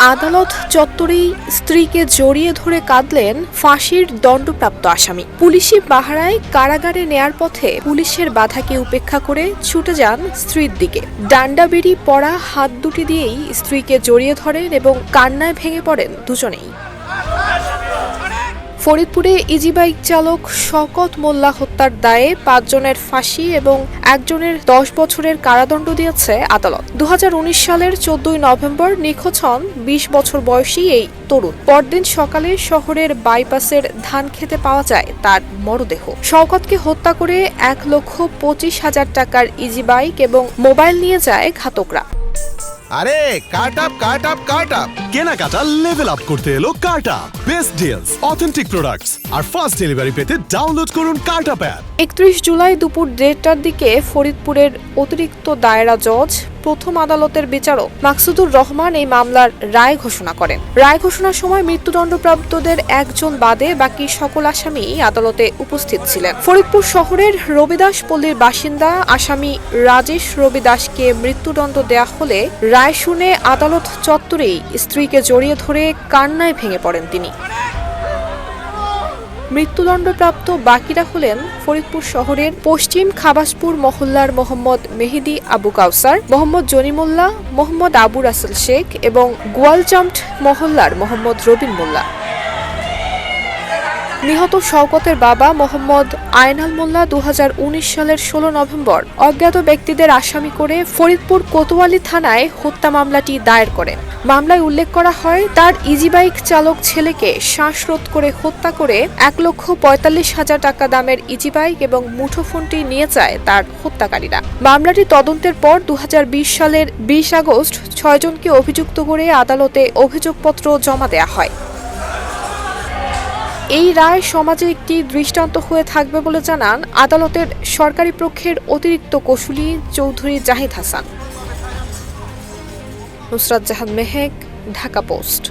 আদালত চত্বরেই স্ত্রীকে জড়িয়ে ধরে কাঁদলেন ফাঁসির দণ্ডপ্রাপ্ত আসামি। পুলিশি পাহারায় কারাগারে নেয়ার পথে পুলিশের বাধাকে উপেক্ষা করে ছুটে যান স্ত্রীর দিকে। ডান্ডা বেড়ি পড়া হাত দুটি দিয়েই স্ত্রীকে জড়িয়ে ধরেন এবং কান্নায় ভেঙে পড়েন দুজনেই। ফরিদপুরে ইজিবাইক চালক শওকত মোল্লা হত্যার দায়ে ৫ জনের ফাঁসি এবং একজনের ১০ বছরের কারাদণ্ড দিয়েছে আদালত। ২০১৯ সালের ১৪ নভেম্বর নিখোঁজ হন ২০ বছর বয়সী এই তরুণ। পরদিন সকালে শহরের বাইপাসের ধান খেতে পাওয়া যায় তার মরদেহ। শওকতকে হত্যা করে ১,২৫,০০০ টাকার ইজিবাইক এবং মোবাইল নিয়ে যায় ঘাতকরা। আরে কাট আপ কেনাকাটা লেভেল আপ করতে এলো cart up. Best deals, authentic products আর ফাস্ট ডেলিভারি পেতে ডাউনলোড করুন কার্ট আপ অ্যাপ। ৩১ জুলাই দুপুর ১:৩০টার দিকে ফরিদপুরের অতিরিক্ত দায়রা জজ প্রথম আদালতের বিচারক মাকসুদুর রহমান এই মামলার রায় ঘোষণা করেন। রায় ঘোষণার সময় মৃত্যুদণ্ডপ্রাপ্তদের একজন বাদে বাকি সকল আসামি আদালতে উপস্থিত ছিলেন। ফরিদপুর শহরের রবিদাস পল্লীর বাসিন্দা আসামি রাজেশ রবিদাসকে মৃত্যুদণ্ড দেয়া হলে রায় শুনে আদালত চত্বরেই স্ত্রীকে জড়িয়ে ধরে কান্নায় ভেঙে পড়েন তিনি। মৃত্যুদণ্ডপ্রাপ্ত বাকিরা হলেন ফরিদপুর শহরের পশ্চিম খাবাসপুর মহল্লার মোহাম্মদ মেহেদি আবু কাউসার, মোহাম্মদ জনিমুল্লাহ, মোহাম্মদ আবু রাসেল শেখ এবং গোয়ালচামট মহল্লার মোহাম্মদ রবিন মোল্লা। নিহত শওকতের বাবা মোহাম্মদ আয়নাল মোল্লা ২০১৯ সালের ১৬ নভেম্বর অজ্ঞাত ব্যক্তিদের আসামি করে ফরিদপুর কোতোয়ালি থানায় হত্যা মামলাটি দায়ের করেন। মামলায় উল্লেখ করা হয়, তার ইজিবাইক চালক ছেলেকে শ্বাসরোধ করে হত্যা করে ১,৪৫,০০০ টাকা দামের ইজিবাইক এবং মুঠোফোনটি নিয়ে যায় তার হত্যাকারীরা। মামলাটি তদন্তের পর ২০২০ সালের ২০ আগস্ট ৬ জনকে অভিযুক্ত করে আদালতে অভিযোগপত্র জমা দেয়া হয়। এই রায় সমাজে একটি দৃষ্টান্ত হয়ে থাকবে বলে জানান আদালতের সরকারি পক্ষের অতিরিক্ত কৌঁসুলি চৌধুরী জাহিদ হাসান। নুসরাত জাহান মেহেক, ঢাকা পোস্ট।